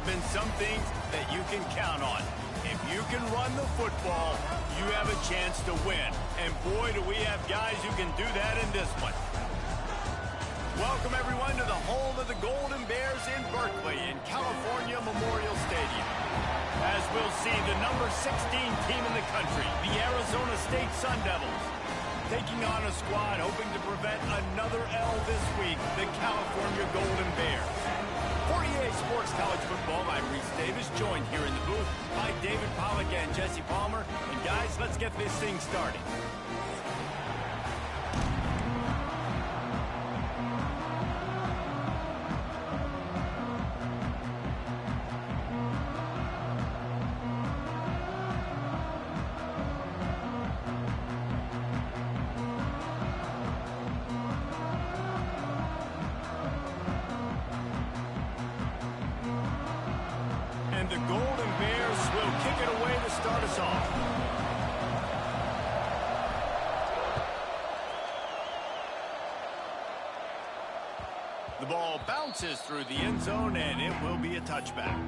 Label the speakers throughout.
Speaker 1: been some things that you can count on. If you can run the football, you have a chance to win. And boy, do we have guys who can do that in this one. Welcome, everyone, to the home of the Golden Bears in Berkeley in California Memorial Stadium. As we'll see, the number 16 team in the country, the Arizona State Sun Devils, taking on a squad hoping to prevent another L this week, the California Golden Bears. For EA Sports College Football, I'm Reese Davis, joined here in the booth by David Pollack and Jesse Palmer. And guys, let's get this thing started. And the Golden Bears will kick it away to start us off. The ball bounces through the end zone, and it will be a touchback.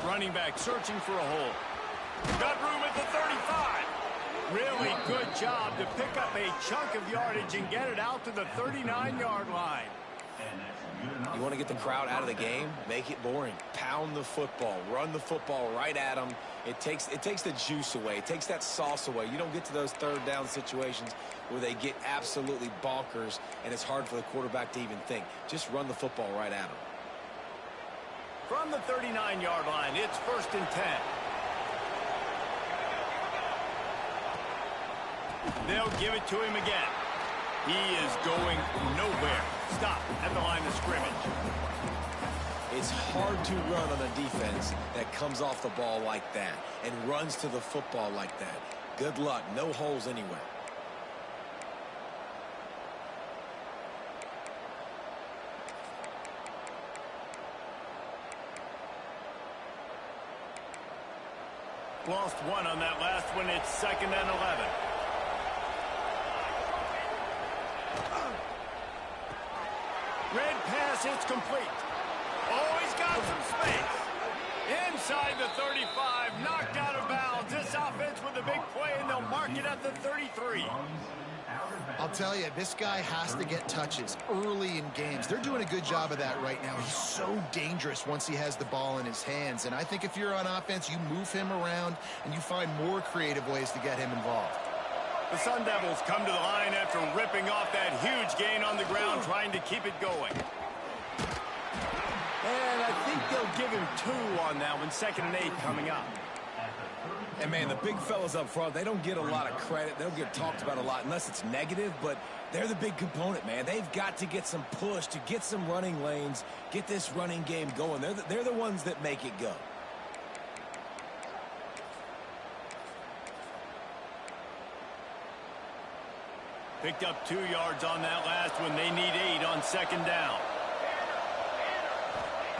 Speaker 1: Running back searching for a hole. Got room at the 35. Really good job to pick up a chunk of yardage and get it out to the 39-yard line.
Speaker 2: You want to get the crowd out of the game? Make it boring. Pound the football. Run the football right at them. It takes the juice away. It takes that sauce away. You don't get to those third down situations where they get absolutely bonkers and it's hard for the quarterback to even think. Just run the football right at them.
Speaker 1: From the 39-yard line, it's 1st and 10. They'll give it to him again. He is going nowhere. Stop at the line of scrimmage.
Speaker 2: It's hard to run on a defense that comes off the ball like that and runs to the football like that. Good luck. No holes anywhere.
Speaker 1: Lost one on that last one. It's 2nd and 11. Red pass, it's complete. Oh, he's got some space. Inside the 35, knocked out of bounds. This offense with a big play, and they'll mark it at the 33.
Speaker 3: I'll tell you, this guy has to get touches early in games. They're doing a good job of that right now. He's so dangerous once he has the ball in his hands. And I think if you're on offense, you move him around and you find more creative ways to get him involved.
Speaker 1: The Sun Devils come to the line after ripping off that huge gain on the ground, trying to keep it going. And I think they'll give him 2 on that one. 2nd and 8 coming up.
Speaker 2: And, man, the big fellas up front, they don't get a lot of credit. They don't get talked about a lot unless it's negative, but they're the big component, man. They've got to get some push, to get some running lanes, get this running game going. They're the ones that make it go.
Speaker 1: Picked up 2 yards on that last one. They need 8 on 2nd down.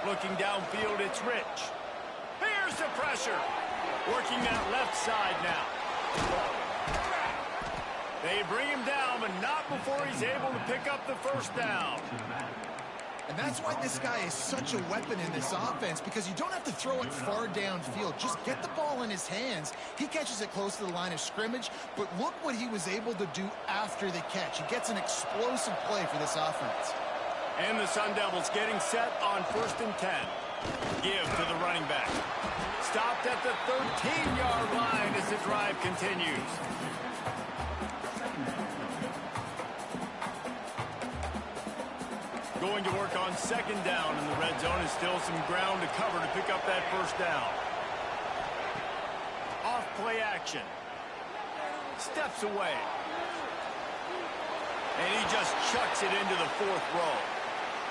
Speaker 1: Looking downfield, it's Rich. Here's the pressure. Working that left side now. They bring him down, but not before he's able to pick up the 1st down.
Speaker 3: And that's why this guy is such a weapon in this offense, because you don't have to throw it far downfield. Just get the ball in his hands. He catches it close to the line of scrimmage, but look what he was able to do after the catch. He gets an explosive play for this offense.
Speaker 1: And the Sun Devils getting set on 1st and 10. Give to the running back. Stopped at the 13-yard line as the drive continues. Going to work on 2nd down in the red zone, and still some ground to cover to pick up that 1st down. Off play action. Steps away. And he just chucks it into the 4th row.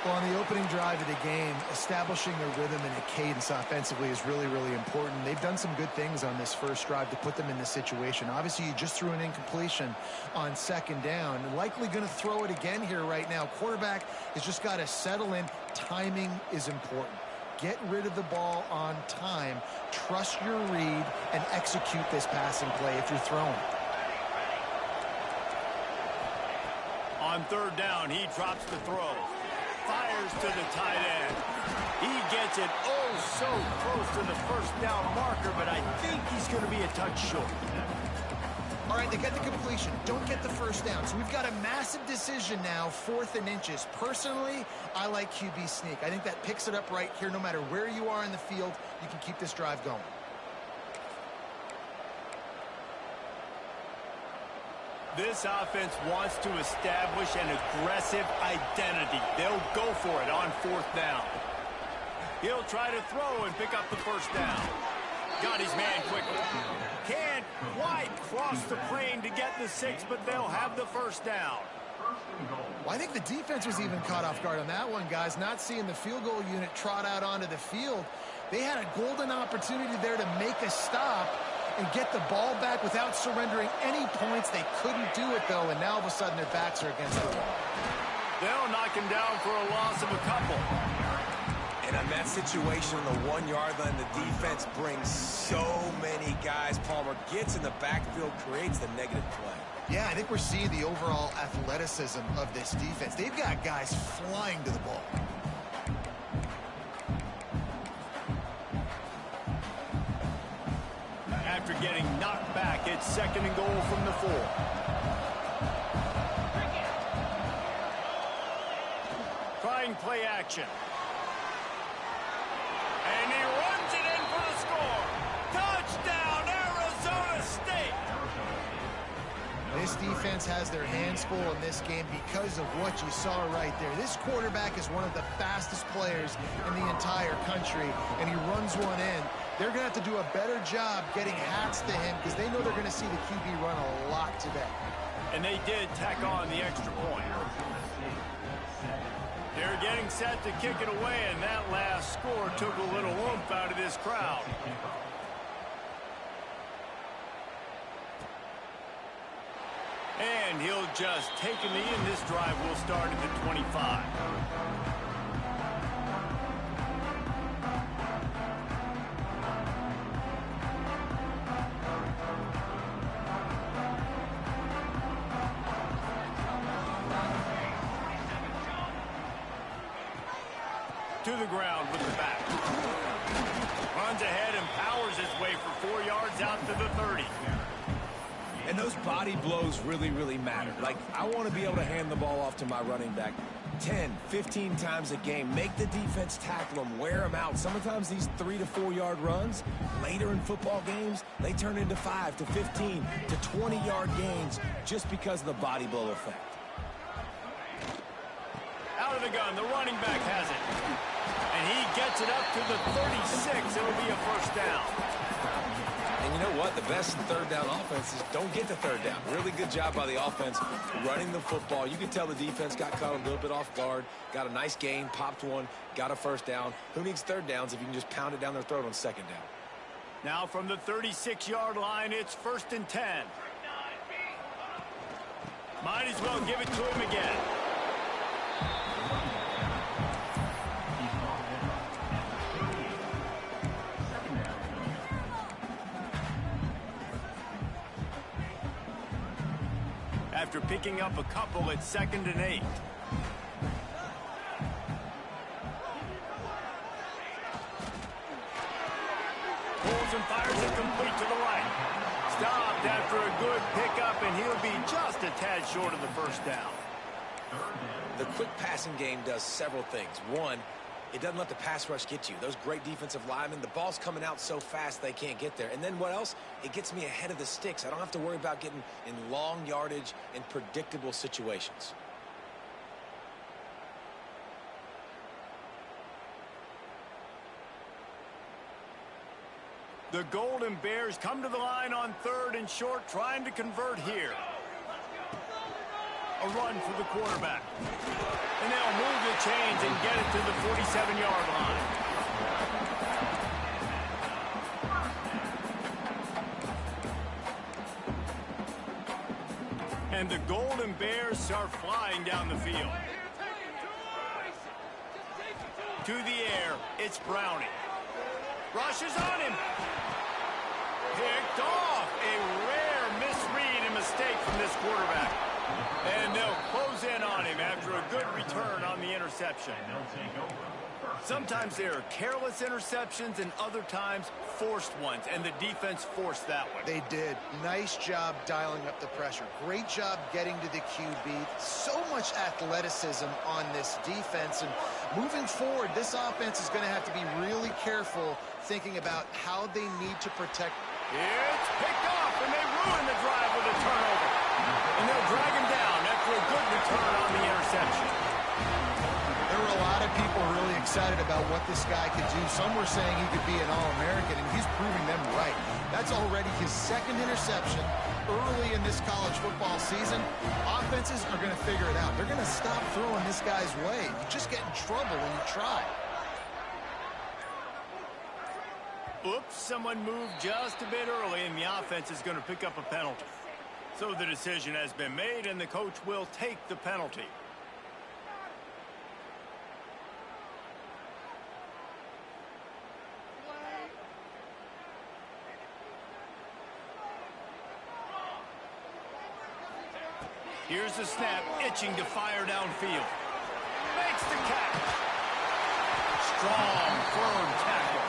Speaker 3: Well, on the opening drive of the game, establishing a rhythm and a cadence offensively is really, really important. They've done some good things on this first drive to put them in this situation. Obviously, you just threw an incompletion on second down. Likely going to throw it again here right now. Quarterback has just got to settle in. Timing is important. Get rid of the ball on time. Trust your read and execute this passing play if you're throwing.
Speaker 1: On third down, he drops the throw. Fires to the tight end. He gets it so close to the first down marker, but I think he's going to be a touch short.
Speaker 3: All right, they get the completion. Don't get the first down. So we've got a massive decision now, 4th and inches. Personally, I like QB sneak. I think that picks it up right here. No matter where you are in the field, you can keep this drive going.
Speaker 1: This offense wants to establish an aggressive identity. They'll go for it on 4th down. He'll try to throw and pick up the first down. Got his man quickly. Can't quite cross the plane to get the 6, but they'll have the first down.
Speaker 3: Well, I think the defense was even caught off guard on that one, guys. Not seeing the field goal unit trot out onto the field. They had a golden opportunity there to make a stop and get the ball back without surrendering any points. They couldn't do it, though, and now all of a sudden their backs are against the wall.
Speaker 1: They'll knock him down for a loss of a couple.
Speaker 2: And on that situation, on the 1-yard line, the defense brings so many guys. Palmer gets in the backfield, creates the negative play.
Speaker 3: Yeah, I think we're seeing the overall athleticism of this defense. They've got guys flying to the ball.
Speaker 1: After getting knocked back, it's 2nd and goal from the 4. Trying play action. And he runs it in for the score. Touchdown, Arizona State.
Speaker 3: This defense has their hands full in this game because of what you saw right there. This quarterback is one of the fastest players in the entire country, and he runs one in. They're going to have to do a better job getting hats to him because they know they're going to see the QB run a lot today.
Speaker 1: And they did tack on the extra point. They're getting set to kick it away, and that last score took a little oomph out of this crowd. And he'll just take a knee, and this drive will start at the 25. To the ground with the back. Runs ahead and powers his way for 4 yards out to the 30.
Speaker 2: And those body blows really, really matter. Like, I want to be able to hand the ball off to my running back 10, 15 times a game. Make the defense tackle them, wear them out. Sometimes these 3 to 4 yard runs, later in football games, they turn into 5 to 15 to 20 yard gains just because of the body blow effect.
Speaker 1: Out of the gun, the running back has it. And he gets it up to the 36. It'll be a first down.
Speaker 2: And you know what? The best 3rd down offense is don't get to 3rd down. Really good job by the offense running the football. You can tell the defense got caught a little bit off guard. Got a nice gain, popped one, got a first down. Who needs 3rd downs if you can just pound it down their throat on 2nd down?
Speaker 1: Now from the 36-yard line, it's 1st and 10. Might as well give it to him again. After picking up a couple at 2nd and 8. Pulls and fires it complete to the right. Stopped after a good pickup, and he'll be just a tad short of the first down.
Speaker 2: The quick passing game does several things. One, it doesn't let the pass rush get you. Those great defensive linemen, the ball's coming out so fast they can't get there. And then what else? It gets me ahead of the sticks. I don't have to worry about getting in long yardage and predictable situations.
Speaker 1: The Golden Bears come to the line on 3rd and short, trying to convert here. A run for the quarterback. And they'll move the chains and get it to the 47-yard line. And the Golden Bears start flying down the field. To the air, it's Browning. Rushes on him. Picked off. A rare misread and mistake from this quarterback. And they'll close in on him after a good return on the interception. Sometimes there are careless interceptions and other times forced ones, and the defense forced that one.
Speaker 3: They did. Nice job dialing up the pressure. Great job getting to the QB. So much athleticism on this defense. And moving forward, this offense is going to have to be really careful thinking about how they need to protect.
Speaker 1: It's picked off, and they ruin the drive with a turnover. And they'll drag him down after a good return on the interception.
Speaker 3: There were a lot of people really excited about what this guy could do. Some were saying he could be an All-American, and he's proving them right. That's already his second interception early in this college football season. Offenses are going to figure it out. They're going to stop throwing this guy's way. You just get in trouble when you try.
Speaker 1: Oops, someone moved just a bit early, and the offense is going to pick up a penalty. So the decision has been made, and the coach will take the penalty. Here's the snap, itching to fire downfield. Makes the catch. Strong, firm tackle.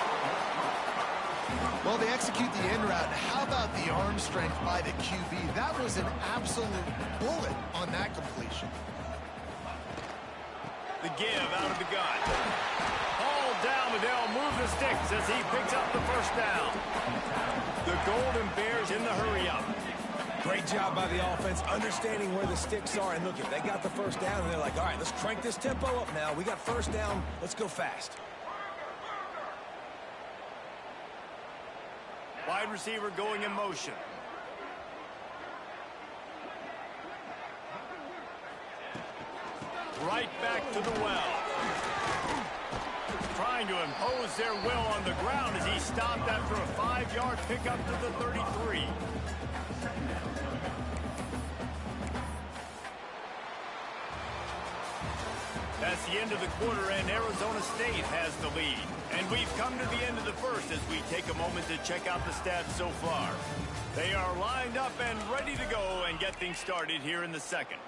Speaker 3: Well, they execute the end route. How about the arm strength by the QB? That was an absolute bullet on that completion.
Speaker 1: The give out of the gun. Hauled down, but they'll move the sticks as he picks up the first down. The Golden Bears in the hurry-up.
Speaker 2: Great job by the offense, understanding where the sticks are. And look, if they got the first down, and they're like, all right, let's crank this tempo up now. We got first down. Let's go fast.
Speaker 1: Wide receiver going in motion. Right back to the well. Trying to impose their will on the ground as he stopped after a 5-yard pickup to the 33. That's the end of the quarter, and Arizona State has the lead. And we've come to the end of the first as we take a moment to check out the stats so far. They are lined up and ready to go and get things started here in the second.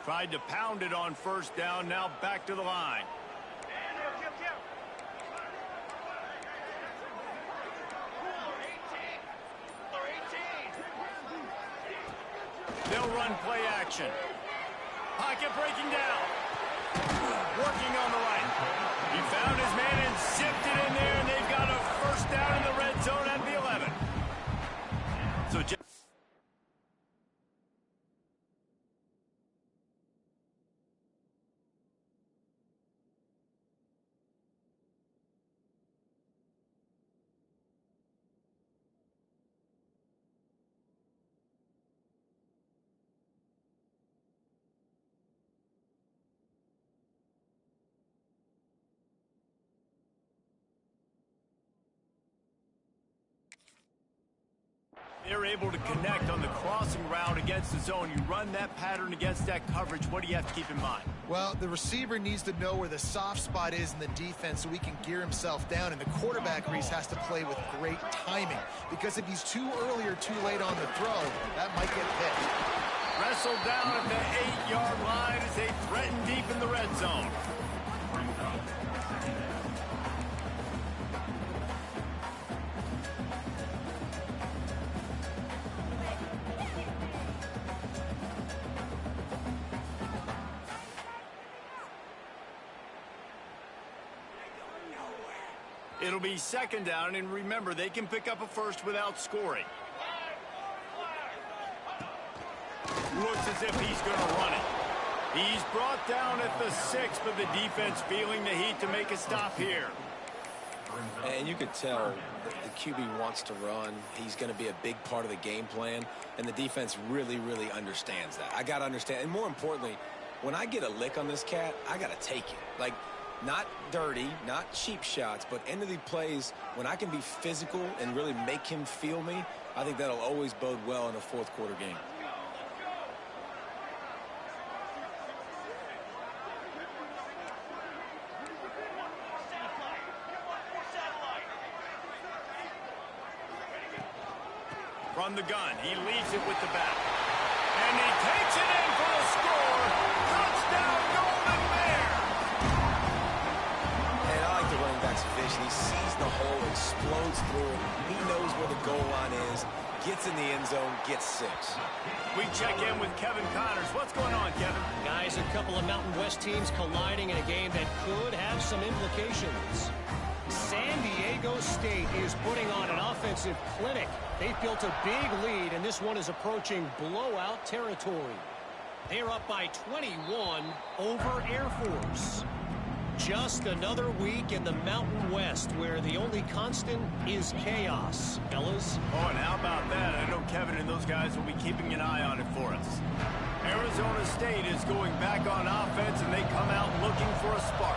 Speaker 1: Tried to pound it on first down, now back to the line. They'll run play action. Pocket breaking down. Working on the right. He found his man and zipped it in there, and they've got a first down in the red zone at the 11. So they're able to connect on the crossing route against the zone. You run that pattern against that coverage. What do you have to keep in mind?
Speaker 3: Well, the receiver needs to know where the soft spot is in the defense so he can gear himself down. And the quarterback, Reese, has to play with great timing. Because if he's too early or too late on the throw, that might get hit.
Speaker 1: Wrestled down at the 8-yard line as they threaten deep in the red zone. It'll be second down, and remember, they can pick up a first without scoring. Looks as if he's going to run it. He's brought down at the 6, but the defense feeling the heat to make a stop here.
Speaker 2: And you could tell the QB wants to run. He's going to be a big part of the game plan, and the defense really, really understands that. I got to understand, and more importantly, when I get a lick on this cat, I got to take it. Like, not dirty, not cheap shots, but end of the plays, when I can be physical and really make him feel me, I think that'll always bode well in a fourth quarter game.
Speaker 1: From the gun, he leads it with the back. And he takes it in for a score. Touchdown, Golden Bear!
Speaker 2: And I like the running back's vision. He sees the hole, explodes through it. He knows where the goal line is, gets in the end zone, gets 6.
Speaker 1: We check in with Kevin Connors. What's going on, Kevin?
Speaker 4: Guys, a couple of Mountain West teams colliding in a game that could have some implications. San Diego State is putting on an offensive clinic. They've built a big lead, and this one is approaching blowout territory. They're up by 21 over Air Force. Just another week in the Mountain West where the only constant is chaos, fellas.
Speaker 1: Oh, and how about that? I know Kevin and those guys will be keeping an eye on it for us. Arizona State is going back on offense, and they come out looking for a spark.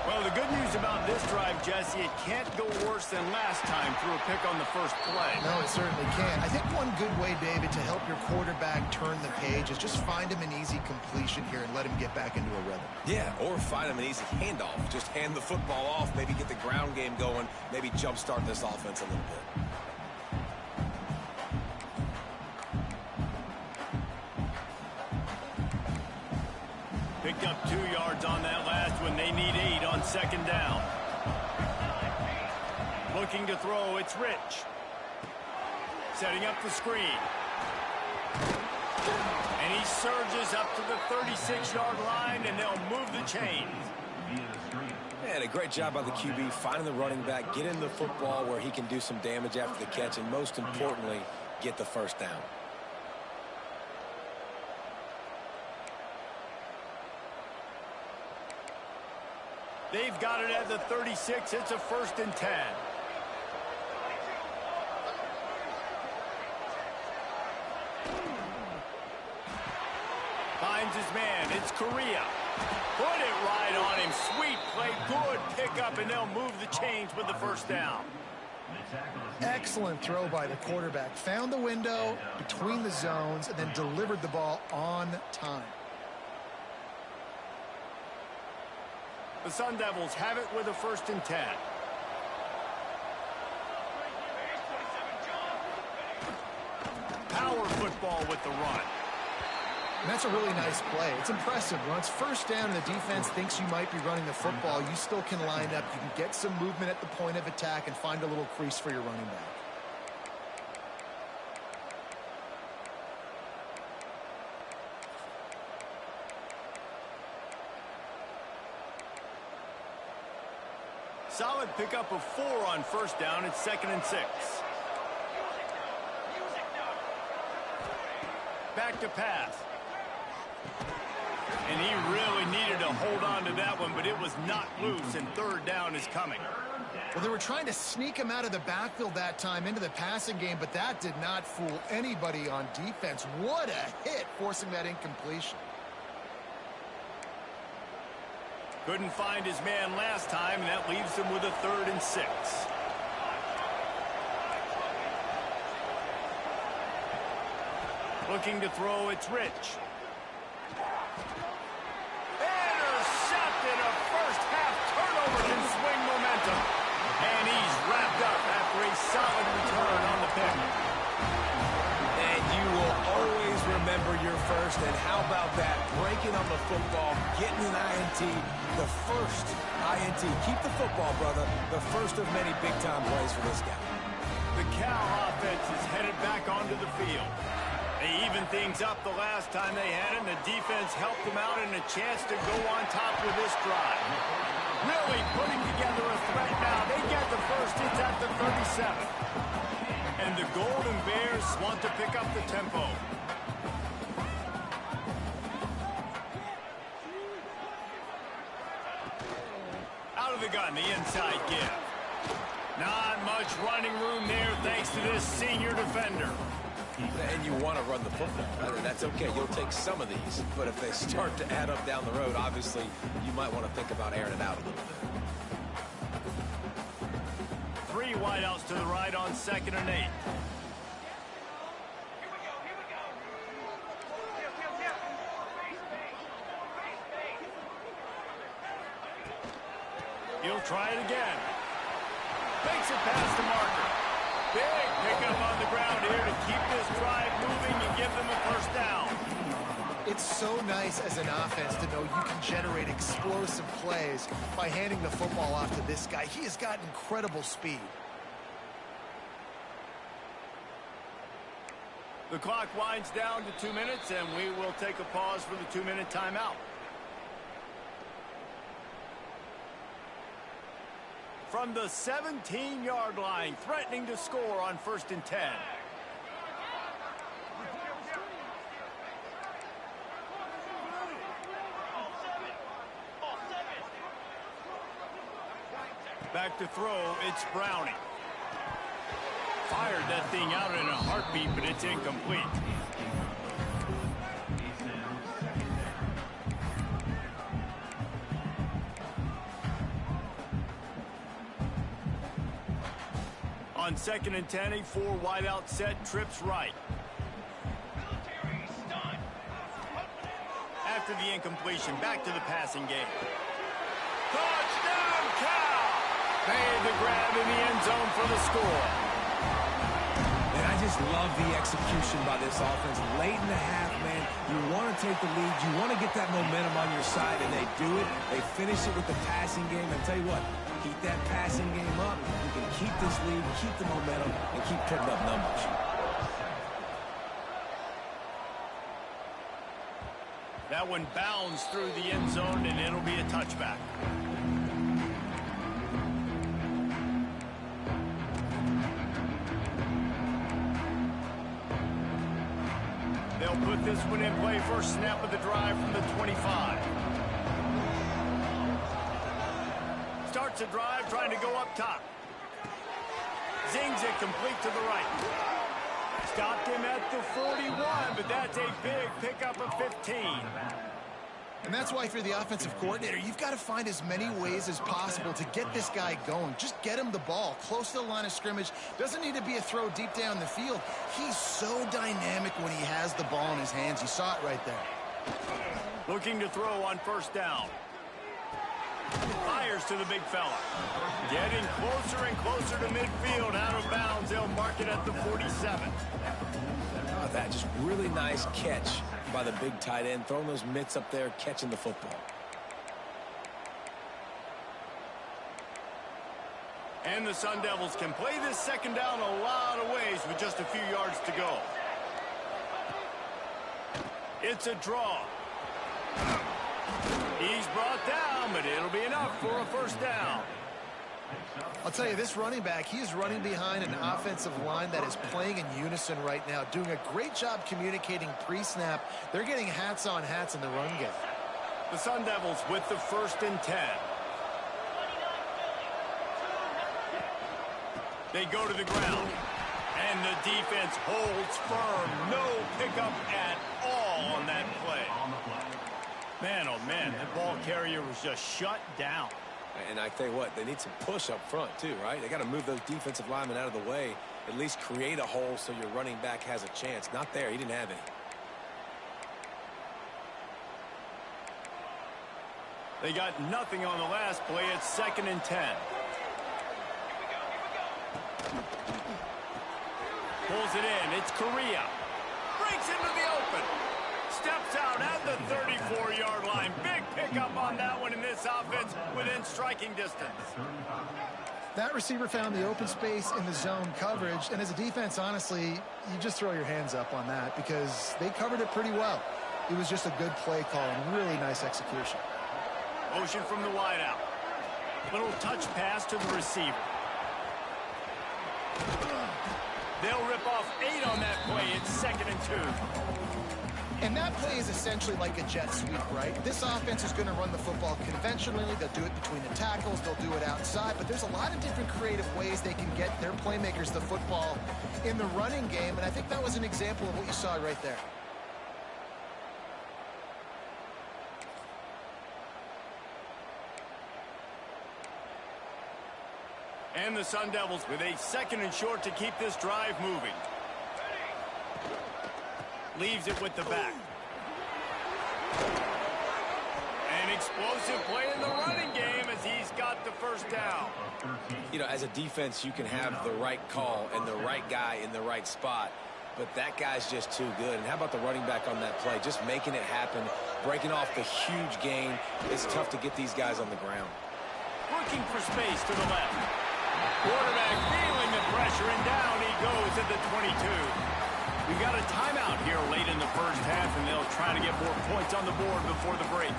Speaker 1: Well, the good news about this drive, Jesse, it can't go worse than last time through a pick on the first play.
Speaker 3: No, it certainly can't. I think one good way, David, to help your quarterback turn the page is just find him an easy completion here and let him get back into a rhythm.
Speaker 2: Yeah, or find him an easy handoff. Just hand the football off, maybe get the ground game going, maybe jumpstart this offense a little bit.
Speaker 1: Picked up 2 yards on that last one. They need 8 on second down. Looking to throw, it's Rich. Setting up the screen. And he surges up to the 36-yard line, and they'll move the chains.
Speaker 2: And a great job by the QB, finding the running back, getting the football where he can do some damage after the catch, and most importantly, get the first down.
Speaker 1: They've got it at the 36. It's a 1st and 10. Finds his man. It's Correa. Put it right on him. Sweet play. Good pickup, and they'll move the chains with the first down.
Speaker 3: Excellent throw by the quarterback. Found the window between the zones and then delivered the ball on time.
Speaker 1: The Sun Devils have it with a 1st and 10. Power football with the run.
Speaker 3: And that's a really nice play. It's impressive. When it's first down and the defense thinks you might be running the football, you still can line up. You can get some movement at the point of attack and find a little crease for your running back.
Speaker 1: Solid pickup of 4 on first down. It's 2nd and 6. Back to pass. And he really needed to hold on to that one, but it was not loose, and 3rd down is coming.
Speaker 3: Well, they were trying to sneak him out of the backfield that time into the passing game, but that did not fool anybody on defense. What a hit, forcing that incompletion.
Speaker 1: Couldn't find his man last time, and that leaves him with a 3rd and 6. Looking to throw, it's Rich. Intercepted. A first-half turnover can swing momentum. And he's wrapped up after a solid return on the pick.
Speaker 2: And you will always remember your first, and how about that? Breaking on the football, getting an INT, the first INT. Keep the football, brother. The first of many big-time plays for this guy.
Speaker 1: The Cal offense is headed back onto the field. They evened things up the last time they had it, and the defense helped them out and a chance to go on top with this drive. Really putting together a threat now. They get the first. It's at the 37. And the Golden Bears want to pick up the tempo. Out of the gun, the inside give. Not much running room there thanks to this senior defender.
Speaker 2: And you want to run the football. That's okay. You'll take some of these. But if they start to add up down the road, obviously, you might want to think about airing it out a little bit.
Speaker 1: 3 wideouts to the right on 2nd and 8. He'll try it again. Makes it past the marker. Big pickup on the ground here to keep this drive moving and give them a first down.
Speaker 3: It's so nice as an offense to know you can generate explosive plays by handing the football off to this guy. He has got incredible speed.
Speaker 1: The clock winds down to 2 minutes, and we will take a pause for the 2-minute timeout. From the 17-yard line, threatening to score on 1st and 10. Back to throw, it's Browning. Fired that thing out in a heartbeat, but it's incomplete. On 2nd and 10, a 4 wideout set, trips right. After the incompletion, back to the passing game. Touchdown, Cal! Made the grab in the end zone for the score.
Speaker 2: And I just love the execution by this offense. Late in the half, man, you want to take the lead. You want to get that momentum on your side, and they do it. They finish it with the passing game. And tell you what, keep that passing game up. You can keep this lead, keep the momentum, and keep putting up numbers.
Speaker 1: That one bounds through the end zone, and it'll be a touchback. They'll put this one in play. First snap of the drive from the 25. Starts a drive trying to go up top. Zings it complete to the right. Stopped him at the 41, but that's a big pickup of 15.
Speaker 3: And that's why if you're the offensive coordinator, you've got to find as many ways as possible to get this guy going. Just get him the ball close to the line of scrimmage. Doesn't need to be a throw deep down the field. He's so dynamic when he has the ball in his hands. You saw it right there.
Speaker 1: Looking to throw on 1st down. Fires to the big fella. Getting closer and closer to midfield. Out of bounds. They'll mark it at the 47.
Speaker 2: Oh, that just really nice catch by the big tight end. Throwing those mitts up there, catching the football.
Speaker 1: And the Sun Devils can play this 2nd down a lot of ways with just a few yards to go. It's a draw. He's brought down, but it'll be enough for a 1st down.
Speaker 3: I'll tell you, this running back, he is running behind an offensive line that is playing in unison right now, doing a great job communicating pre-snap. They're getting hats on hats in the run game.
Speaker 1: The Sun Devils with the 1st and 10. They go to the ground, and the defense holds firm. No pickup at all on that play. Man, oh man, that ball carrier was just shut down.
Speaker 2: And I tell you what, they need some push up front too, right? They got to move those defensive linemen out of the way, at least create a hole so your running back has a chance. Not there. He didn't have any.
Speaker 1: They got nothing on the last play. It's 2nd and 10. Pulls it in. It's Correa. Breaks into the open. Steps out at the 34-yard line. Big pickup on that one in this offense within striking distance.
Speaker 3: That receiver found the open space in the zone coverage, and as a defense, honestly, you just throw your hands up on that because they covered it pretty well. It was just a good play call and really nice execution.
Speaker 1: Motion from the wideout. Little touch pass to the receiver. They'll rip off 8 on that play. It's 2nd and 2.
Speaker 3: And that play is essentially like a jet sweep, right? This offense is going to run the football conventionally. They'll do it between the tackles. They'll do it outside. But there's a lot of different creative ways they can get their playmakers the football in the running game. And I think that was an example of what you saw right there.
Speaker 1: And the Sun Devils with a 2nd and short to keep this drive moving. Leaves it with the back. An explosive play in the running game as he's got the first down.
Speaker 2: You know, as a defense, you can have the right call and the right guy in the right spot, but that guy's just too good. And how about the running back on that play? Just making it happen, breaking off the huge gain. It's tough to get these guys on the ground.
Speaker 1: Looking for space to the left. Quarterback feeling the pressure, and down he goes at the 22. We've got a timeout here late in the first half, and they'll try to get more points on the board before the break.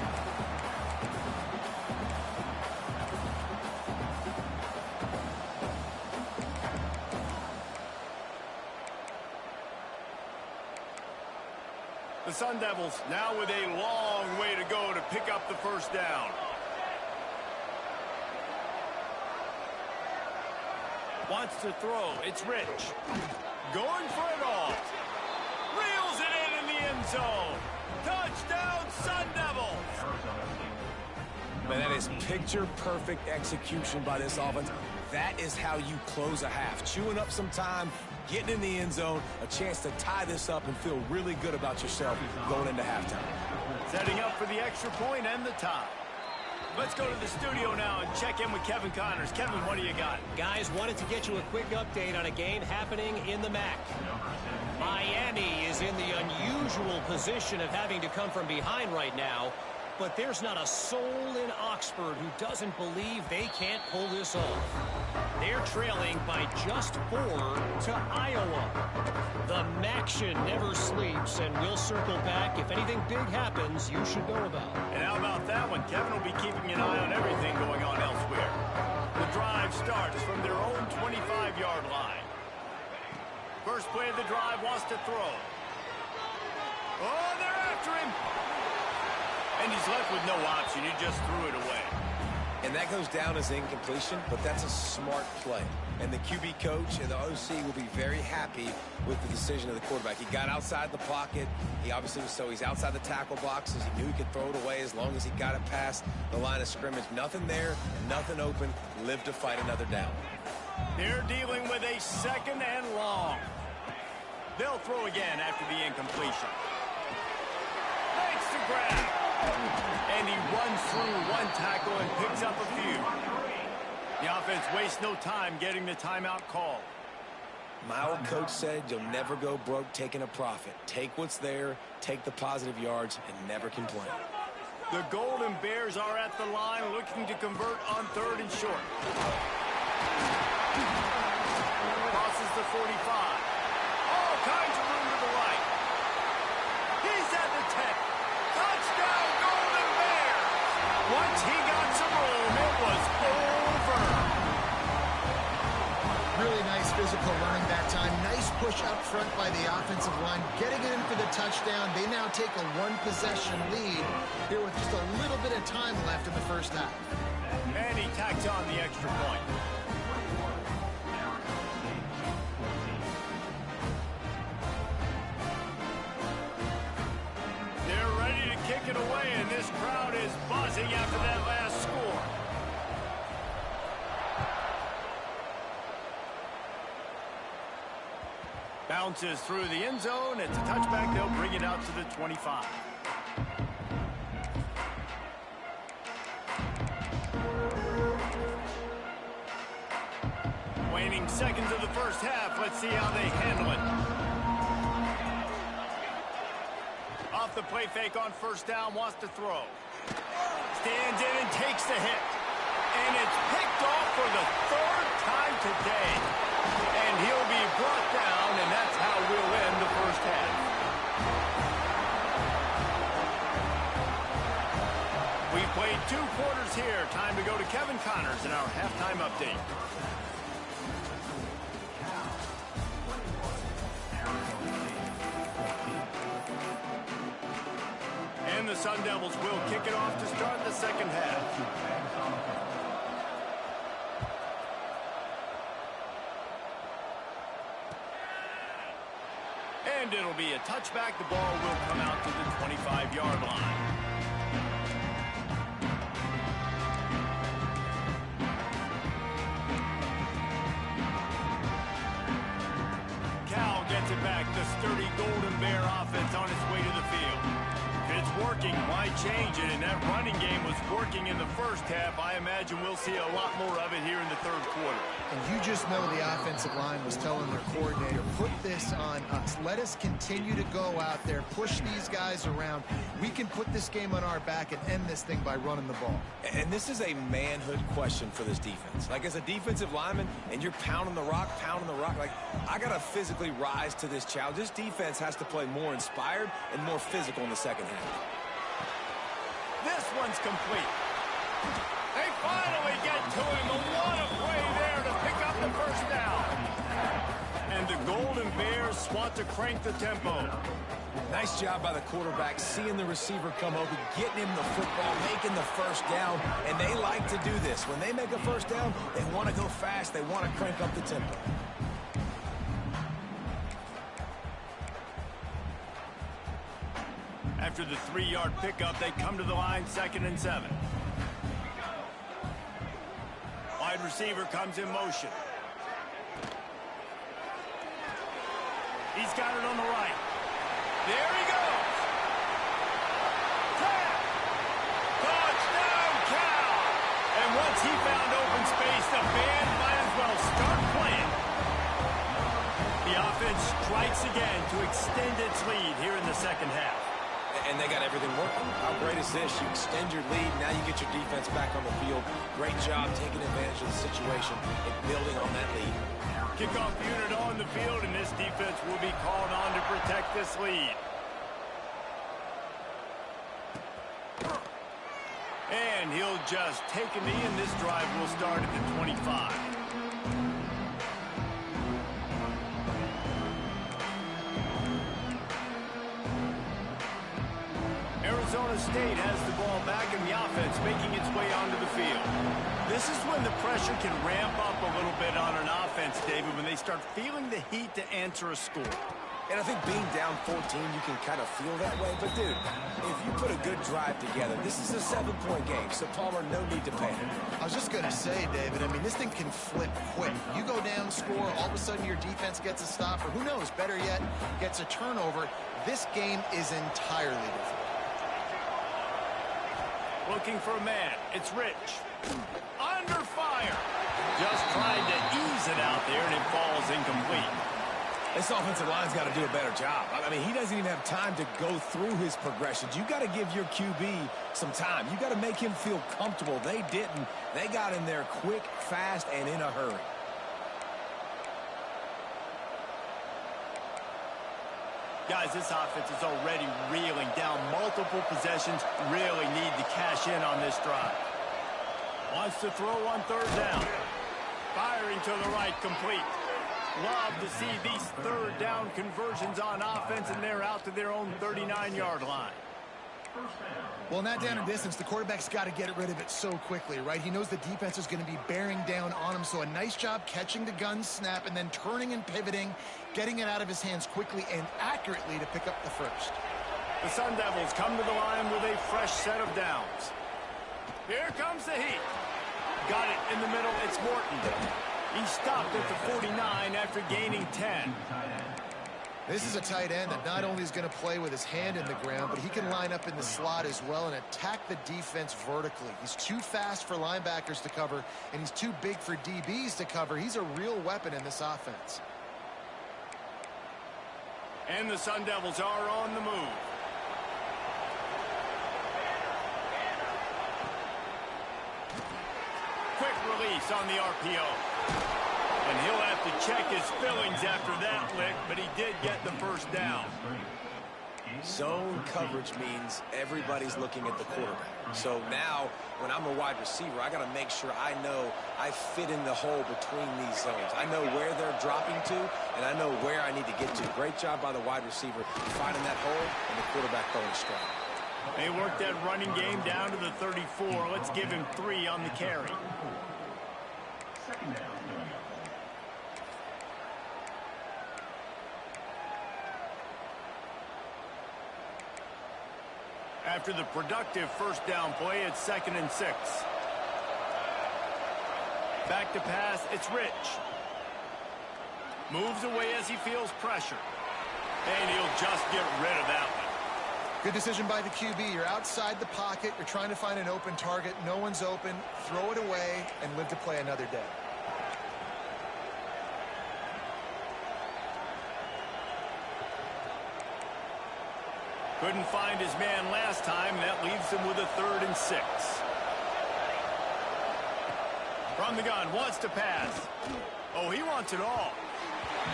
Speaker 1: The Sun Devils now with a long way to go to pick up the first down. Wants to throw. It's Rich. Going for it all. Reels it in the end zone. Touchdown, Sun Devils.
Speaker 2: Man, that is picture-perfect execution by this offense. That is how you close a half. Chewing up some time, getting in the end zone, a chance to tie this up and feel really good about yourself going into halftime.
Speaker 1: Setting up for the extra point and the tie. Let's go to the studio now and check in with Kevin Connors. Kevin, what do you got?
Speaker 4: Guys, wanted to get you a quick update on a game happening in the MAC. Miami is in the unusual position of having to come from behind right now, but there's not a soul in Oxford who doesn't believe they can't pull this off. They're trailing by just 4 to Iowa. The MACtion never sleeps, and we'll circle back. If anything big happens, you should know about.
Speaker 1: And how about that one? Kevin will be keeping an eye on everything going on elsewhere. The drive starts from their own 25-yard line. First play of the drive, wants to throw. Oh, they're after him. And he's left with no option. He just threw it away.
Speaker 2: And that goes down as incompletion, but that's a smart play. And the QB coach and the OC will be very happy with the decision of the quarterback. He got outside the pocket. He obviously was he's outside the tackle boxes. He knew he could throw it away as long as he got it past the line of scrimmage. Nothing there, nothing open. Live to fight another down.
Speaker 1: They're dealing with a 2nd and long. They'll throw again after the incompletion. Makes the grab. And he runs through one tackle and picks up a few. The offense wastes no time getting the timeout call.
Speaker 2: My old coach said you'll never go broke taking a profit. Take what's there, take the positive yards, and never complain.
Speaker 1: The Golden Bears are at the line looking to convert on 3rd and short. Crosses the 45. All kinds of room to the right. He's at the 10. Touchdown, Golden Bears! Once he got some room, it was over.
Speaker 3: Really nice physical running that time. Nice push up front by the offensive line. Getting it in for the touchdown. They now take a 1-possession lead here with just a little bit of time left in the first half.
Speaker 1: And he tacks on the extra point. Kick it away, and this crowd is buzzing after that last score. Bounces through the end zone. It's a touchback. They'll bring it out to the 25. Waning seconds of the first half. Let's see how they handle it. Off the play fake on first down, wants to throw. Stands in and takes the hit. And it's picked off for the 3rd time today. And he'll be brought down, and that's how we'll end the first half. We played 2 quarters here. Time to go to Kevin Connors in our halftime update. And the Sun Devils will kick it off to start the second half. And it'll be a touchback. The ball will come out to the 25-yard line. Cal gets it back. The sturdy Golden Bear offense on its way to the field. If it's working, why change it? And that running game was working in the first half. I imagine we'll see a lot more of it here in the third quarter.
Speaker 3: And you just know the offensive line was telling their coordinator, put this on us. Let us continue to go out there, push these guys around. We can put this game on our back and end this thing by running the ball.
Speaker 2: And this is a manhood question for this defense. Like, as a defensive lineman, and you're pounding the rock, like, I got to physically rise to this challenge. This defense has to play more inspired and more physical in the second half.
Speaker 1: This one's complete. They finally get to him. What a play there to pick up the first down. And the Golden Bears want to crank the tempo.
Speaker 2: Nice job by the quarterback, seeing the receiver come open, getting him the football, making the first down. And they like to do this. When they make a first down, they want to go fast. They want to crank up the tempo.
Speaker 1: After the 3-yard pickup, they come to the line, 2nd and 7. Wide receiver comes in motion. He's got it on the right. There he goes. Touchdown, Cal! And once he found open space, the band might as well start playing. The offense strikes again to extend its lead here in the second half.
Speaker 2: And they got everything working. How great is this? You extend your lead, now you get your defense back on the field. Great job taking advantage of the situation and building on that lead.
Speaker 1: Kickoff unit on the field, and this defense will be called on to protect this lead. And he'll just take a knee, and this drive will start at the 25. Arizona State has the ball back in the offense, making its way onto the field. This is when the pressure can ramp up a little bit on an offense, David, when they start feeling the heat to answer a score.
Speaker 2: And I think being down 14, you can kind of feel that way. But, dude, if you put a good drive together, this is a 7-point game, so Palmer, no need to panic.
Speaker 3: I was just going to say, David, I mean, this thing can flip quick. You go down, score, all of a sudden your defense gets a stop, or who knows, better yet, gets a turnover. This game is entirely different.
Speaker 1: Looking for a man. It's Rich. Under fire. Just trying to ease it out there, and it falls incomplete.
Speaker 2: This offensive line's got to do a better job. I mean, he doesn't even have time to go through his progressions. You got to give your QB some time. You got to make him feel comfortable. They didn't. They got in there quick, fast, and in a hurry.
Speaker 1: Guys, this offense is already reeling down multiple possessions. Really need to cash in on this drive. Wants to throw on 3rd down. Firing to the right, complete. Love to see these 3rd down conversions on offense, and they're out to their own 39-yard line.
Speaker 3: Well, in that down and distance, the quarterback's got to get rid of it so quickly, right? He knows the defense is going to be bearing down on him, so a nice job catching the gun snap and then turning and pivoting, getting it out of his hands quickly and accurately to pick up the first.
Speaker 1: The Sun Devils come to the line with a fresh set of downs. Here comes the heat. Got it in the middle. It's Morton. He stopped at the 49 after gaining 10.
Speaker 3: This is a tight end that not only is going to play with his hand in the ground, but he can line up in the slot as well and attack the defense vertically. He's too fast for linebackers to cover, and he's too big for DBs to cover. He's a real weapon in this offense.
Speaker 1: And the Sun Devils are on the move. Quick release on the RPO. And he'll have to check his fillings after that lick, but he did get the first down.
Speaker 2: Zone coverage means everybody's looking at the quarterback. So now, when I'm a wide receiver, I got to make sure I know I fit in the hole between these zones. I know where they're dropping to, and I know where I need to get to. Great job by the wide receiver finding that hole, and the quarterback throwing straight.
Speaker 1: They work that running game down to the 34. Let's give him 3 on the carry. After the productive first down play, it's 2nd and 6. Back to pass, it's Rich. Moves away as he feels pressure. And he'll just get rid of that one.
Speaker 3: Good decision by the QB. You're outside the pocket. You're trying to find an open target. No one's open. Throw it away and live to play another day.
Speaker 1: Couldn't find his man last time. That leaves him with a 3rd and 6. From the gun, wants to pass. Oh, he wants it all.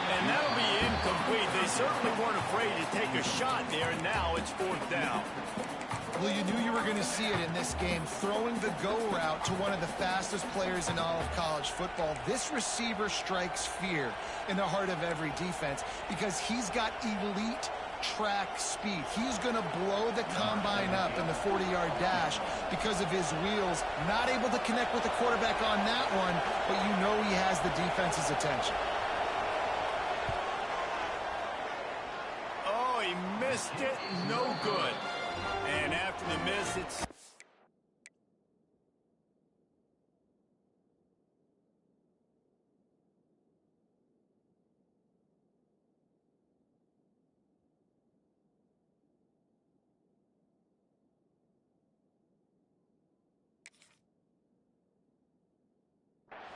Speaker 1: And that'll be incomplete. They certainly weren't afraid to take a shot there, and now it's 4th down.
Speaker 3: Well, you knew you were going to see it in this game, throwing the go route to one of the fastest players in all of college football. This receiver strikes fear in the heart of every defense because he's got elite track speed. He's going to blow the combine up in the 40-yard dash because of his wheels. Not able to connect with the quarterback on that one, but you know he has the defense's attention.
Speaker 1: Oh, he missed it. No good. And after the miss, it's...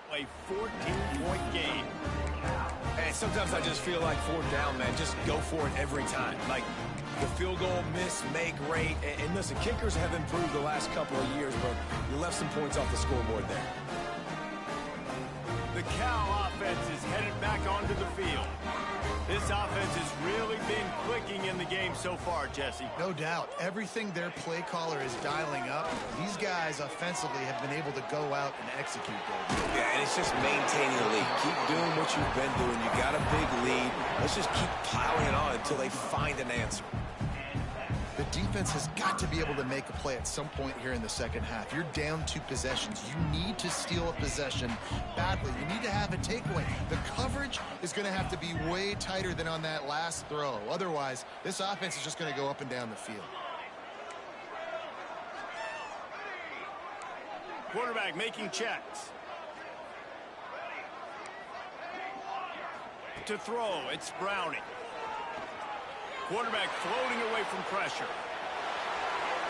Speaker 1: a 14-point game.
Speaker 2: And sometimes I just feel like 4th down, man. Just go for it every time. Like the field goal miss, make rate. And listen, kickers have improved the last couple of years, but you left some points off the scoreboard there.
Speaker 1: The Cal offense is headed back onto the field. This offense has really been clicking in the game so far, Jesse.
Speaker 3: No doubt. Everything their play caller is dialing up, these guys offensively have been able to go out and execute those.
Speaker 2: Yeah, and it's just maintaining the lead. Keep doing what you've been doing. You got a big lead. Let's just keep piling it on until they find an answer.
Speaker 3: The defense has got to be able to make a play at some point here in the second half. You're down 2 possessions. You need to steal a possession badly. You need to have a takeaway. The coverage is going to have to be way tighter than on that last throw. Otherwise, this offense is just going to go up and down the field.
Speaker 1: Quarterback making checks. To throw, it's Browning. Quarterback floating away from pressure.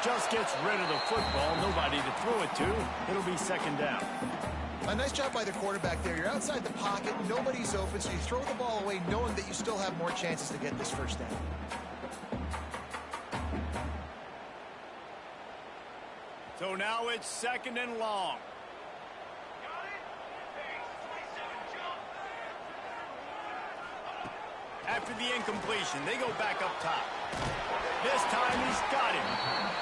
Speaker 1: Just gets rid of the football. Nobody to throw it to. It'll be 2nd down.
Speaker 3: A nice job by the quarterback there. You're outside the pocket. Nobody's open, so you throw the ball away knowing that you still have more chances to get this 1st down.
Speaker 1: So now it's 2nd and long. After the incompletion, they go back up top. This time he's got him.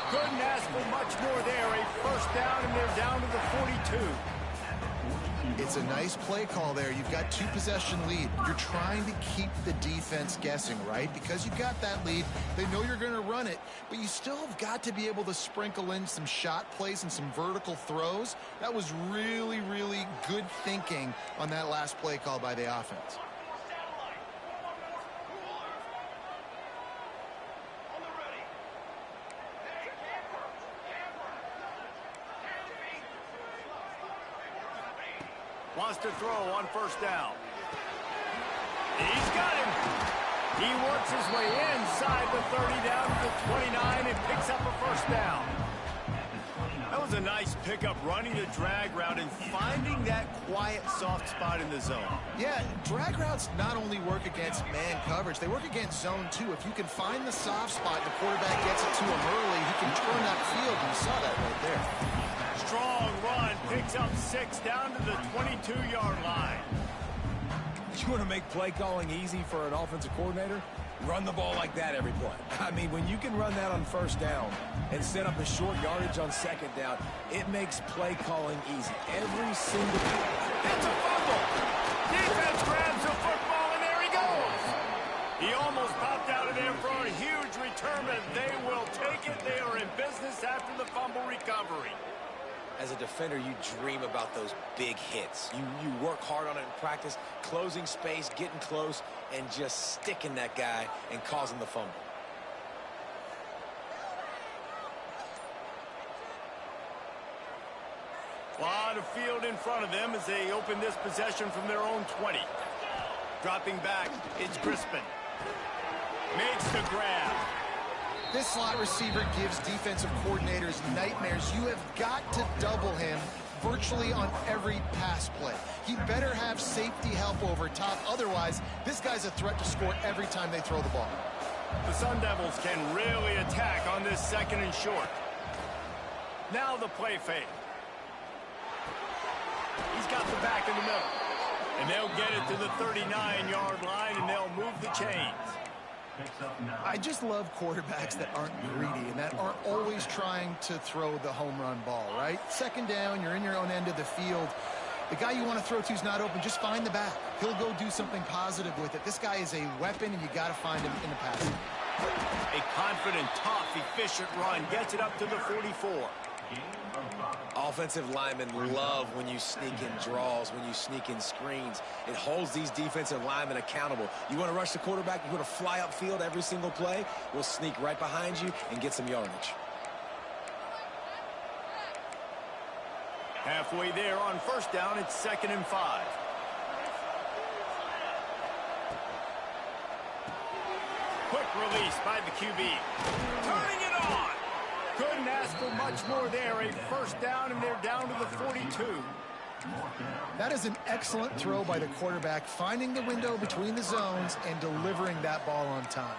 Speaker 1: Couldn't ask for much more there. A 1st down, and they're down to the 42.
Speaker 3: It's a nice play call there. You've got 2-possession lead. You're trying to keep the defense guessing, right? Because you've got that lead. They know you're going to run it, but you still have got to be able to sprinkle in some shot plays and some vertical throws. That was really, really good thinking on that last play call by the offense.
Speaker 1: Wants to throw on 1st down. He's got him. He works his way inside the 30 down to the 29 and picks up a 1st down. That was a nice pickup, running the drag route and finding that quiet, soft spot in the zone.
Speaker 3: Yeah, drag routes not only work against man coverage, they work against zone too. If you can find the soft spot and the quarterback gets it to him early, he can turn that field, and you saw that right there.
Speaker 1: Strong run, picks up 6 down to the 22-yard line.
Speaker 2: You want to make play calling easy for an offensive coordinator? Run the ball like that every play. I mean, when you can run that on 1st down and set up a short yardage on 2nd down, it makes play calling easy. Every single time.
Speaker 1: That's a fumble. Defense grabs the football, and there he goes. He almost popped out of there for a huge return, but they will take it. They are in business after the fumble recovery.
Speaker 2: As a defender, you dream about those big hits. You work hard on it in practice, closing space, getting close, and just sticking that guy and causing the fumble.
Speaker 1: A lot of field in front of them as they open this possession from their own 20. Dropping back, it's Crispin. Makes the grab.
Speaker 3: This slot receiver gives defensive coordinators nightmares. You have got to double him virtually on every pass play. He better have safety help over top. Otherwise, this guy's a threat to score every time they throw the ball.
Speaker 1: The Sun Devils can really attack on this 2nd and short. Now the play fake. He's got the back in the middle. And they'll get it to the 39-yard line, and they'll move the chains.
Speaker 3: I just love quarterbacks that aren't greedy and that aren't always trying to throw the home run ball, right? 2nd down, you're in your own end of the field. The guy you want to throw to is not open. Just find the back. He'll go do something positive with it. This guy is a weapon, and you got to find him in the passing.
Speaker 1: A confident, tough, efficient run gets it up to the 44.
Speaker 2: Offensive linemen love when you sneak in draws, when you sneak in screens. It holds these defensive linemen accountable. You want to rush the quarterback, you want to fly upfield every single play, we'll sneak right behind you and get some yardage.
Speaker 1: Halfway there on 1st down, it's 2nd and 5. Quick release by the QB. Turning it on. Couldn't ask for much more there. A 1st down, and they're down to the 42.
Speaker 3: That is an excellent throw by the quarterback, finding the window between the zones and delivering that ball on time.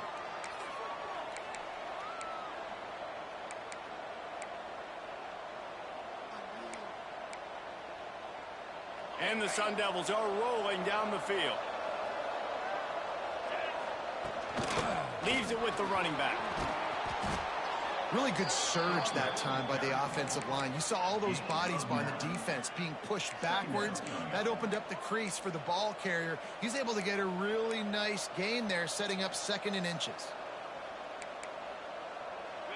Speaker 1: And the Sun Devils are rolling down the field. Leaves it with the running back.
Speaker 3: Really good surge that time by the offensive line. You saw all those bodies by the defense being pushed backwards. That opened up the crease for the ball carrier. He's able to get a really nice gain there, setting up 2nd and inches.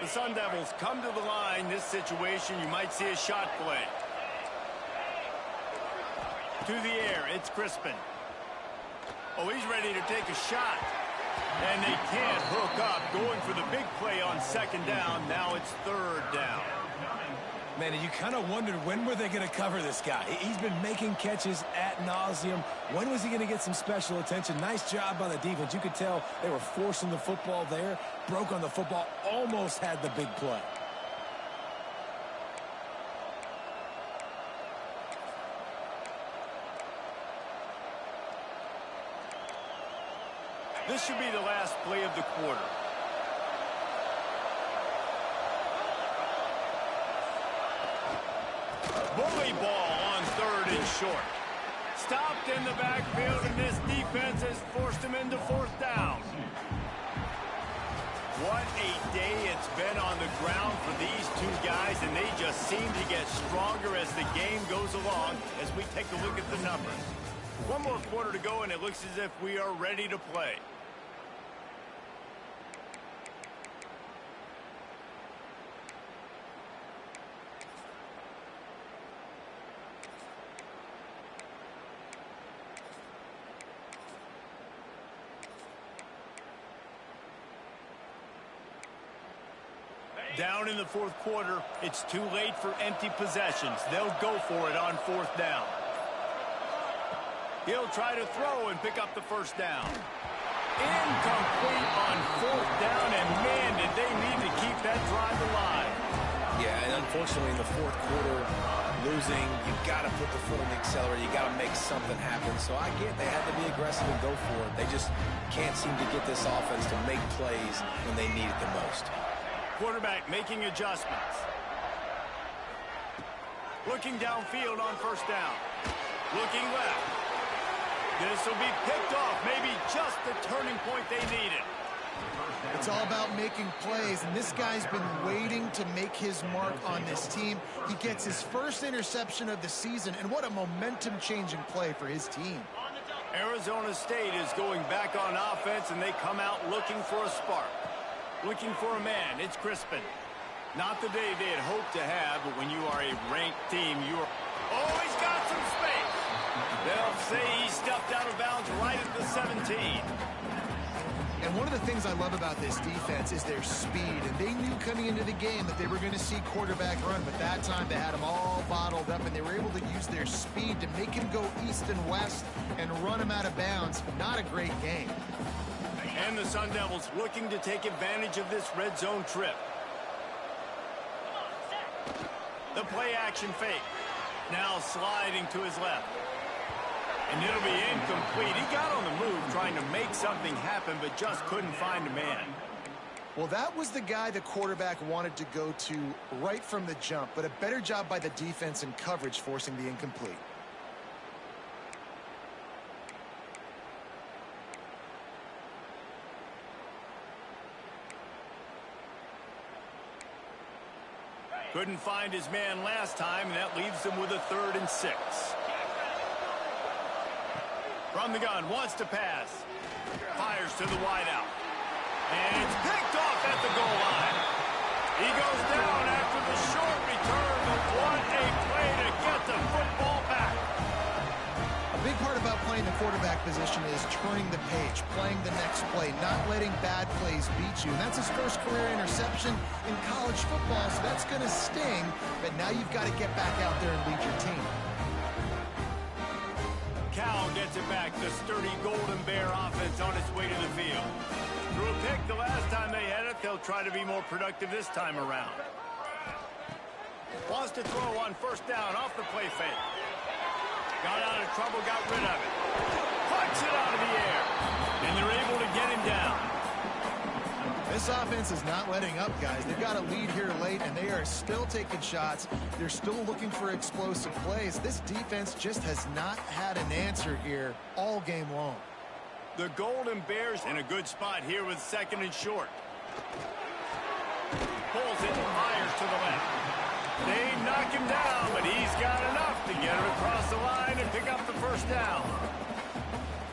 Speaker 1: The Sun Devils come to the line. This situation, you might see a shot play. To the air, it's Crispin. Oh, he's ready to take a shot. And they can't hook up, going for the big play on 2nd down. Now it's 3rd down.
Speaker 2: Man, you kind of wondered when were they going to cover this guy. He's been making catches ad nauseum. When was he going to get some special attention? Nice job by the defense. You could tell they were forcing the football there. Broke on the football, almost had the big play.
Speaker 1: This should be the last play of the quarter. Bully ball on 3rd and short. Stopped in the backfield, and this defense has forced him into 4th down. What a day it's been on the ground for these two guys, and they just seem to get stronger as the game goes along as we take a look at the numbers. One more quarter to go, and it looks as if we are ready to play. Down in the 4th quarter, it's too late for empty possessions. They'll go for it on 4th down. He'll try to throw and pick up the 1st down. Incomplete on 4th down, and man, did they need to keep that drive alive.
Speaker 2: Yeah, and unfortunately in the 4th quarter, losing, you got to put the foot on the accelerator. You got to make something happen. So I get they had to be aggressive and go for it. They just can't seem to get this offense to make plays when they need it the most.
Speaker 1: Quarterback making adjustments. Looking downfield on 1st down. Looking left. This will be picked off. Maybe just the turning point they needed.
Speaker 3: It's all about making plays, and this guy's been waiting to make his mark on this team. He gets his 1st interception of the season, and what a momentum-changing play for his team.
Speaker 1: Arizona State is going back on offense, and they come out looking for a spark. Looking for a man. It's Crispin. Not the day they had hoped to have, but when you are a ranked team, you are... Oh, he's got some space. They'll say he stepped out of bounds right at the 17.
Speaker 3: And one of the things I love about this defense is their speed. And they knew coming into the game that they were going to see quarterback run. But that time they had him all bottled up, and they were able to use their speed to make him go east and west and run him out of bounds. Not a great game.
Speaker 1: And the Sun Devils looking to take advantage of this red zone trip. The play action fake. Now sliding to his left. And it'll be incomplete. He got on the move trying to make something happen, but just couldn't find a man.
Speaker 3: Well, that was the guy the quarterback wanted to go to right from the jump, but a better job by the defense in coverage forcing the incomplete.
Speaker 1: Couldn't find his man last time, and that leaves him with a 3rd and 6. From the gun, wants to pass. Fires to the wideout. And it's picked off at the goal line. He goes down after the short return, but what a play to get the football back.
Speaker 3: A big part about playing the quarterback position is turning the page, playing the next play, not letting bad plays beat you. And that's his first career interception in college football, so that's going to sting. But now you've got to get back out there and lead your team.
Speaker 1: Cal gets it back. The sturdy Golden Bear offense on its way to the field. Threw a pick the last time they had it. They'll try to be more productive this time around. Wants to throw on 1st down off the play fake. Got out of trouble, got rid of it. Puts it out of the air. And they're able to get him down.
Speaker 3: This offense is not letting up, guys. They've got a lead here late, and they are still taking shots. They're still looking for explosive plays. This defense just has not had an answer here all game long.
Speaker 1: The Golden Bears in a good spot here with 2nd and short. Pulls it and fires to the left. They knock him down, but he's got enough to get it across the line and pick up the 1st down.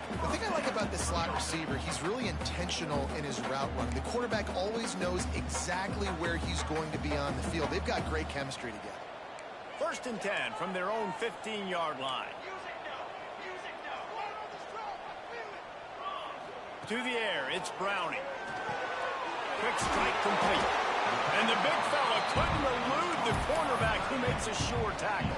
Speaker 3: The thing I like about this slot receiver, he's really intentional in his route run. The quarterback always knows exactly where he's going to be on the field. They've got great chemistry together.
Speaker 1: 1st and 10 from their own 15-yard line. To the air, it's Browning. Quick strike complete. And the big fella couldn't elude the cornerback who makes a sure tackle.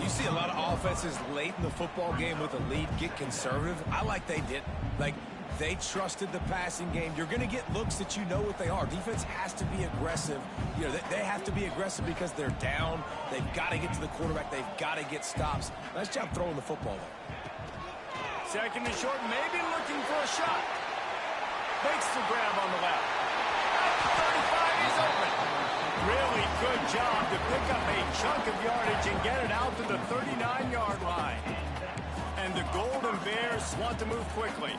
Speaker 2: You see a lot of offenses late in the football game with a lead get conservative. I like they did. Like, they trusted the passing game. You're going to get looks that you know what they are. Defense has to be aggressive. You know, they have to be aggressive because they're down. They've got to get to the quarterback. They've got to get stops. Nice job throwing the football there.
Speaker 1: 2nd and short, maybe looking for a shot. Makes the grab on the left. At the 35, he's open. Really good job to pick up a chunk of yardage and get it out to the 39-yard line. And the Golden Bears want to move quickly.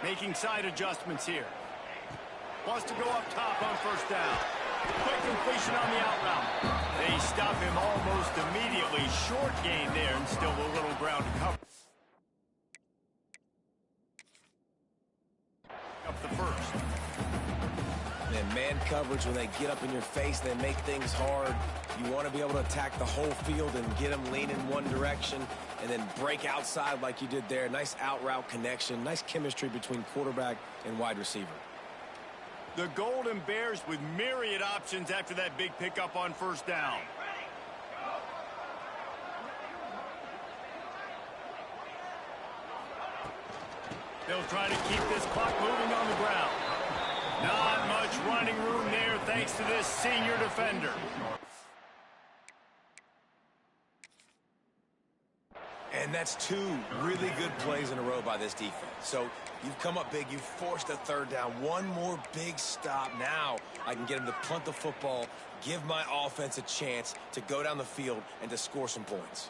Speaker 1: Making side adjustments here. Wants to go up top on 1st down. Quick completion on the out route. They stop him almost immediately. Short gain there and still a little ground to cover. Up the 1st.
Speaker 2: And man coverage, when they get up in your face, they make things hard. You want to be able to attack the whole field and get them lean in one direction and then break outside like you did there. Nice out route connection. Nice chemistry between quarterback and wide receiver.
Speaker 1: The Golden Bears with myriad options after that big pickup on 1st down. They'll try to keep this clock moving on the ground. Not much running room there thanks to this senior defender.
Speaker 2: And that's 2 really good plays in a row by this defense. So you've come up big. You've forced a 3rd down. One more big stop. Now I can get him to punt the football, give my offense a chance to go down the field and to score some points.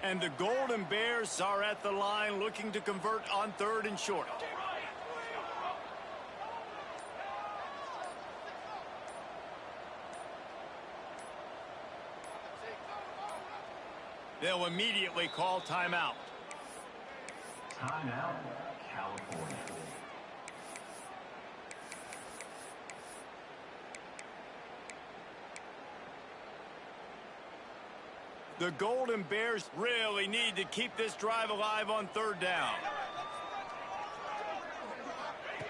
Speaker 1: And the Golden Bears are at the line looking to convert on 3rd and short. They'll immediately call timeout.
Speaker 5: Timeout, California.
Speaker 1: The Golden Bears really need to keep this drive alive on third down.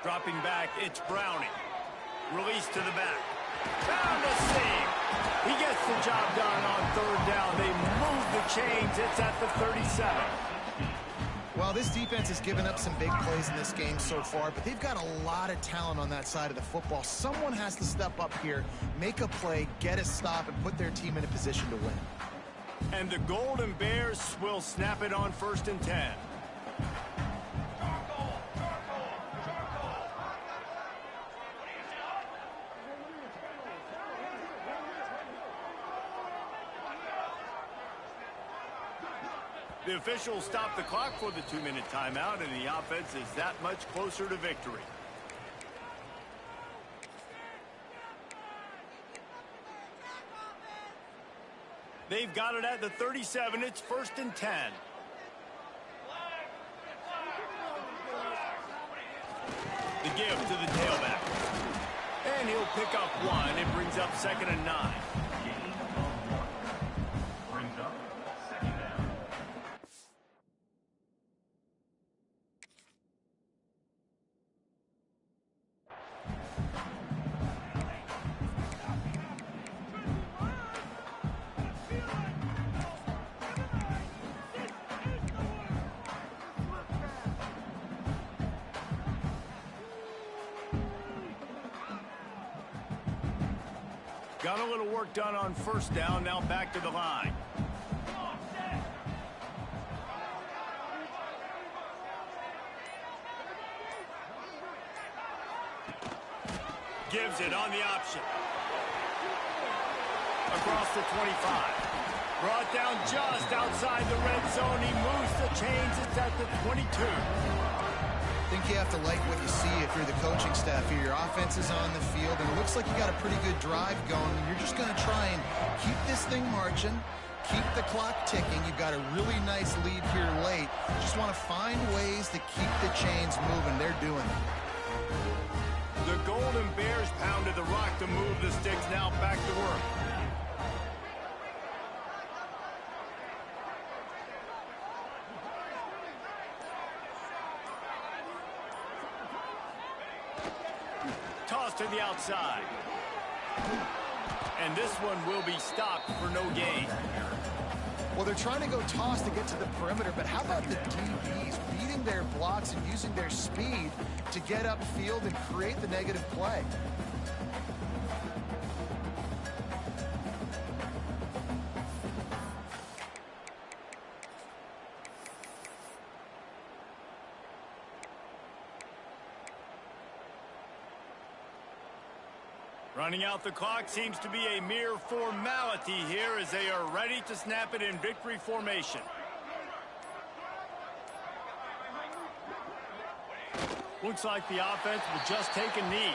Speaker 1: Dropping back, it's Browning. Release to the back. Found a seam. He gets the job done on third down. They move the chains. It's at the 37.
Speaker 3: Well, this defense has given up some big plays in this game so far, but they've got a lot of talent on that side of the football. Someone has to step up here, make a play, get a stop, and put their team in a position to win.
Speaker 1: And the Golden Bears will snap it on 1st and 10. The officials stop the clock for the 2-minute timeout, and the offense is that much closer to victory. They've got it at the 37. It's 1st and 10. The give to the tailback. And he'll pick up 1. It brings up 2nd and 9.
Speaker 5: Brings up 2nd down.
Speaker 1: Got a little work done on 1st down, now back to the line. Gives it on the option. Across the 25. Brought down just outside the red zone. He moves the chains. It's at the 22.
Speaker 3: I think you have to like what you see if you're the coaching staff here. Your offense is on the field, and it looks like you got a pretty good drive going. You're just going to try and keep this thing marching, keep the clock ticking. You've got a really nice lead here late. Just want to find ways to keep the chains moving. They're doing it.
Speaker 1: The Golden Bears pounded the rock to move the sticks. Now back to work. Toss to the outside. And this one will be stopped for no gain.
Speaker 3: Well, they're trying to go toss to get to the perimeter, but how about the DBs beating their blocks and using their speed to get upfield and create the negative play?
Speaker 1: Running out the clock seems to be a mere formality here as they are ready to snap it in victory formation. Looks like the offense will just take a knee.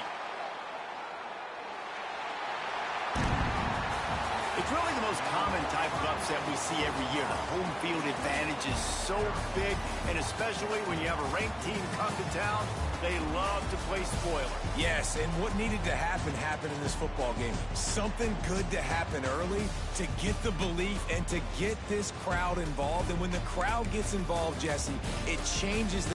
Speaker 1: It's really the most common type of upset we see every year. The home field advantage is so big, and especially when you have a ranked team come to town, they love to play spoiler.
Speaker 2: Yes, and what needed to happen happened in this football game. Something good to happen early to get the belief and to get this crowd involved. And when the crowd gets involved, Jesse, it changes the